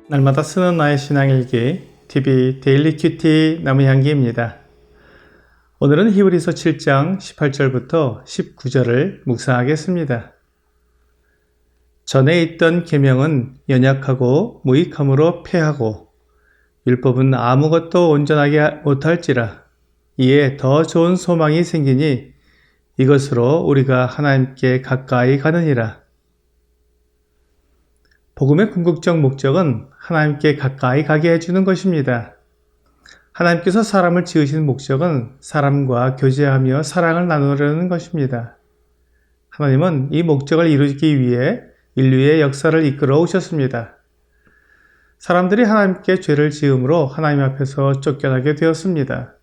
날마다 쓰는 나의 신앙일기 TV 데일리 큐티 나무향기입니다. 오늘은 히브리서 7장 18절부터 19절을 묵상하겠습니다. 전에 있던 계명은 연약하고 무익함으로 패하고 율법은 아무것도 온전하게 못할지라. 이에 더 좋은 소망이 생기니 이것으로 우리가 하나님께 가까이 가느니라. 복음의 궁극적 목적은 하나님께 가까이 가게 해주는 것입니다. 하나님께서 사람을 지으신 목적은 사람과 교제하며 사랑을 나누려는 것입니다. 하나님은 이 목적을 이루기 위해 인류의 역사를 이끌어 오셨습니다. 사람들이 하나님께 죄를 지음으로 하나님 앞에서 쫓겨나게 되었습니다.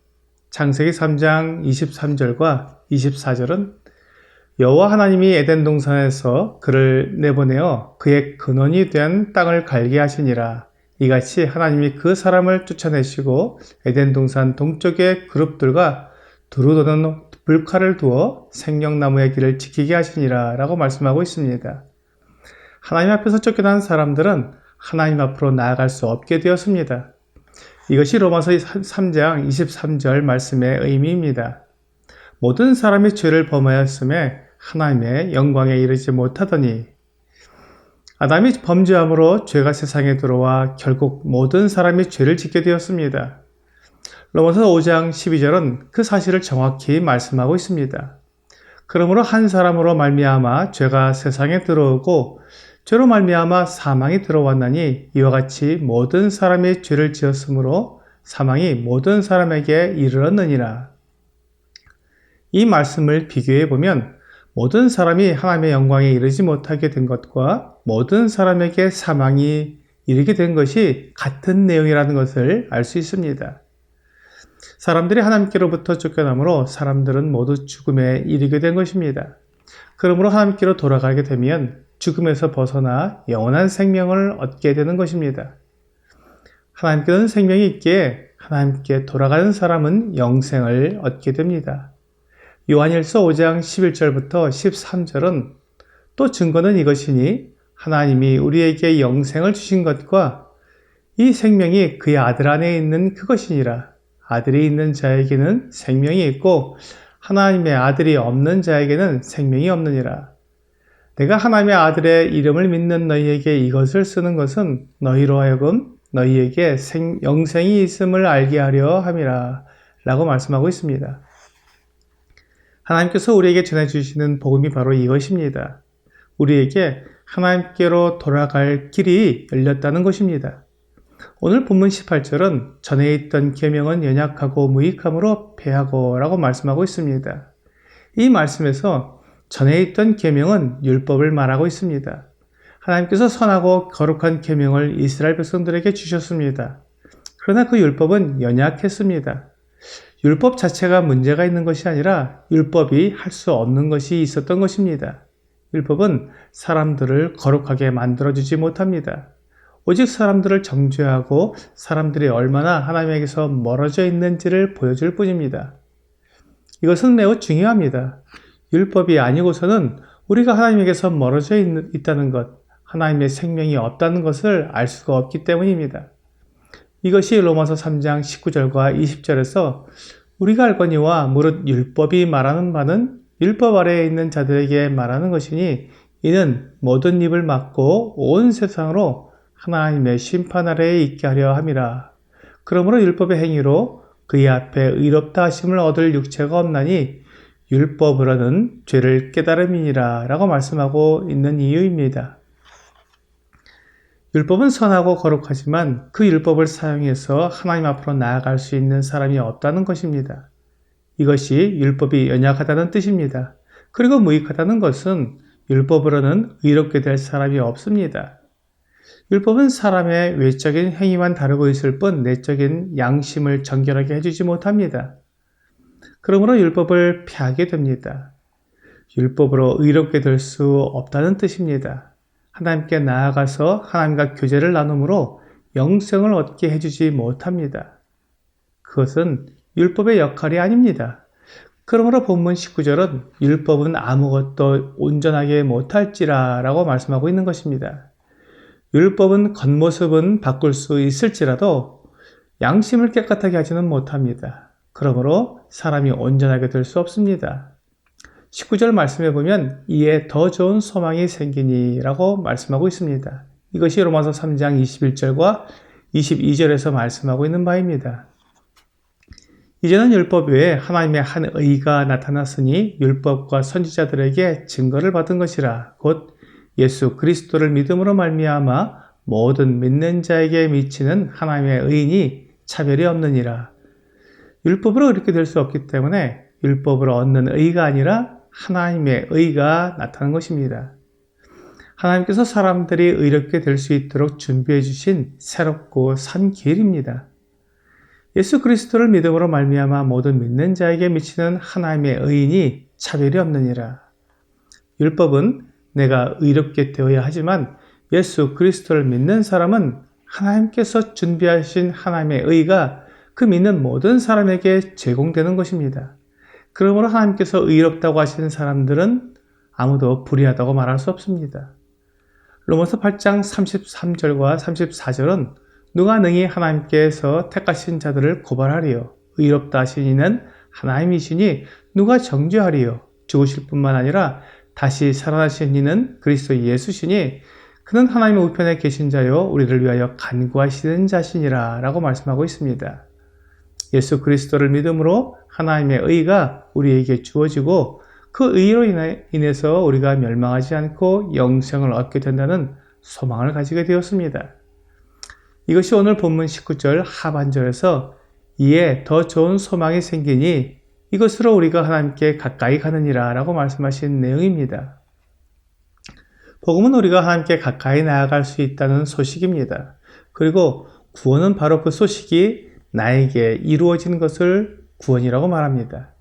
창세기 3장 23절과 24절은 여호와 하나님이 에덴 동산에서 그를 내보내어 그의 근원이 된 땅을 갈게 하시니라. 이같이 하나님이 그 사람을 쫓아내시고 에덴 동산 동쪽의 그룹들과 두루 도는 불칼을 두어 생명나무의 길을 지키게 하시니라 라고 말씀하고 있습니다. 하나님 앞에서 쫓겨난 사람들은 하나님 앞으로 나아갈 수 없게 되었습니다. 이것이 로마서 3장 23절 말씀의 의미입니다. 모든 사람이 죄를 범하였음에 하나님의 영광에 이르지 못하더니 아담이 범죄함으로 죄가 세상에 들어와 결국 모든 사람이 죄를 짓게 되었습니다. 로마서 5장 12절은 그 사실을 정확히 말씀하고 있습니다. 그러므로 한 사람으로 말미암아 죄가 세상에 들어오고 죄로 말미암아 사망이 들어왔나니 이와 같이 모든 사람이 죄를 지었으므로 사망이 모든 사람에게 이르렀느니라. 이 말씀을 비교해 보면 모든 사람이 하나님의 영광에 이르지 못하게 된 것과 모든 사람에게 사망이 이르게 된 것이 같은 내용이라는 것을 알 수 있습니다. 사람들이 하나님께로부터 쫓겨나므로 사람들은 모두 죽음에 이르게 된 것입니다. 그러므로 하나님께로 돌아가게 되면 죽음에서 벗어나 영원한 생명을 얻게 되는 것입니다. 하나님께는 생명이 있기에 하나님께 돌아가는 사람은 영생을 얻게 됩니다. 요한일서 5장 11절부터 13절은 또 증거는 이것이니 하나님이 우리에게 영생을 주신 것과 이 생명이 그의 아들 안에 있는 그것이니라. 아들이 있는 자에게는 생명이 있고 하나님의 아들이 없는 자에게는 생명이 없느니라. 내가 하나님의 아들의 이름을 믿는 너희에게 이것을 쓰는 것은 너희로 하여금 너희에게 영생이 있음을 알게 하려 함이라 라고 말씀하고 있습니다. 하나님께서 우리에게 전해주시는 복음이 바로 이것입니다. 우리에게 하나님께로 돌아갈 길이 열렸다는 것입니다. 오늘 본문 18절은 전에 있던 계명은 연약하고 무익함으로 패하고 라고 말씀하고 있습니다. 이 말씀에서 전에 있던 계명은 율법을 말하고 있습니다. 하나님께서 선하고 거룩한 계명을 이스라엘 백성들에게 주셨습니다. 그러나 그 율법은 연약했습니다. 율법 자체가 문제가 있는 것이 아니라 율법이 할 수 없는 것이 있었던 것입니다. 율법은 사람들을 거룩하게 만들어주지 못합니다. 오직 사람들을 정죄하고 사람들이 얼마나 하나님에게서 멀어져 있는지를 보여줄 뿐입니다. 이것은 매우 중요합니다. 율법이 아니고서는 우리가 하나님에게서 멀어져 있다는 것, 하나님의 생명이 없다는 것을 알 수가 없기 때문입니다. 이것이 로마서 3장 19절과 20절에서 우리가 알거니와 무릇 율법이 말하는 바는 율법 아래에 있는 자들에게 말하는 것이니 이는 모든 입을 막고 온 세상으로 하나님의 심판 아래에 있게 하려 함이라. 그러므로 율법의 행위로 그의 앞에 의롭다 하심을 얻을 육체가 없나니 율법으로는 죄를 깨달음이니라 라고 말씀하고 있는 이유입니다. 율법은 선하고 거룩하지만 그 율법을 사용해서 하나님 앞으로 나아갈 수 있는 사람이 없다는 것입니다. 이것이 율법이 연약하다는 뜻입니다. 그리고 무익하다는 것은 율법으로는 의롭게 될 사람이 없습니다. 율법은 사람의 외적인 행위만 다루고 있을 뿐 내적인 양심을 정결하게 해주지 못합니다. 그러므로 율법을 피하게 됩니다. 율법으로 의롭게 될 수 없다는 뜻입니다. 하나님께 나아가서 하나님과 교제를 나눔으로 영생을 얻게 해주지 못합니다. 그것은 율법의 역할이 아닙니다. 그러므로 본문 19절은 율법은 아무것도 온전하게 못할지라 라고 말씀하고 있는 것입니다. 율법은 겉모습은 바꿀 수 있을지라도 양심을 깨끗하게 하지는 못합니다. 그러므로 사람이 온전하게 될 수 없습니다. 19절 말씀에 보면 이에 더 좋은 소망이 생기니 라고 말씀하고 있습니다. 이것이 로마서 3장 21절과 22절에서 말씀하고 있는 바입니다. 이제는 율법 외에 하나님의 한 의가 나타났으니 율법과 선지자들에게 증거를 받은 것이라 곧 예수 그리스도를 믿음으로 말미암아 모든 믿는 자에게 미치는 하나님의 의인이 차별이 없느니라. 율법으로 이렇게 될 수 없기 때문에 율법으로 얻는 의가 아니라 하나님의 의가 나타난 것입니다. 하나님께서 사람들이 의롭게 될 수 있도록 준비해 주신 새롭고 산 길입니다. 예수 그리스도를 믿음으로 말미암아 모든 믿는 자에게 미치는 하나님의 의인이 차별이 없느니라. 율법은 내가 의롭게 되어야 하지만 예수 그리스도를 믿는 사람은 하나님께서 준비하신 하나님의 의가 그 믿는 모든 사람에게 제공되는 것입니다. 그러므로 하나님께서 의롭다고 하시는 사람들은 아무도 불의하다고 말할 수 없습니다. 로마서 8장 33절과 34절은 누가 능히 하나님께서 택하신 자들을 고발하리요. 의롭다 하신 이는 하나님이시니 누가 정죄하리요. 죽으실 뿐만 아니라 다시 살아나신 이는 그리스도 예수시니 그는 하나님의 우편에 계신 자요 우리를 위하여 간구하시는 자시니라 라고 말씀하고 있습니다. 예수 그리스도를 믿음으로 하나님의 의가 우리에게 주어지고 그 의로 인해서 우리가 멸망하지 않고 영생을 얻게 된다는 소망을 가지게 되었습니다. 이것이 오늘 본문 19절 하반절에서 이에 더 좋은 소망이 생기니 이것으로 우리가 하나님께 가까이 가느니라 라고 말씀하신 내용입니다. 복음은 우리가 하나님께 가까이 나아갈 수 있다는 소식입니다. 그리고 구원은 바로 그 소식이 나에게 이루어진 것을 구원이라고 말합니다.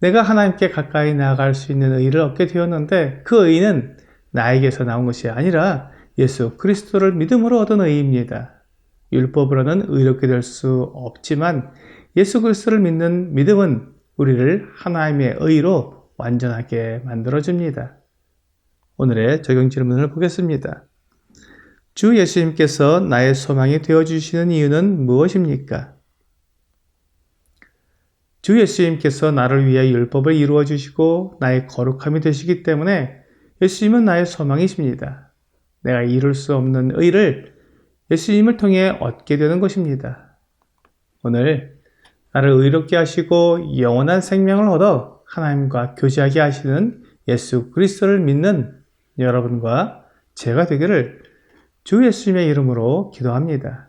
내가 하나님께 가까이 나아갈 수 있는 의를 얻게 되었는데 그 의는 나에게서 나온 것이 아니라 예수 그리스도를 믿음으로 얻은 의입니다. 율법으로는 의롭게 될 수 없지만 예수 그리스도를 믿는 믿음은 우리를 하나님의 의로 완전하게 만들어줍니다. 오늘의 적용 질문을 보겠습니다. 주 예수님께서 나의 소망이 되어주시는 이유는 무엇입니까? 주 예수님께서 나를 위해 율법을 이루어 주시고 나의 거룩함이 되시기 때문에 예수님은 나의 소망이십니다. 내가 이룰 수 없는 의를 예수님을 통해 얻게 되는 것입니다. 오늘 나를 의롭게 하시고 영원한 생명을 얻어 하나님과 교제하게 하시는 예수 그리스도를 믿는 여러분과 제가 되기를 주 예수님의 이름으로 기도합니다.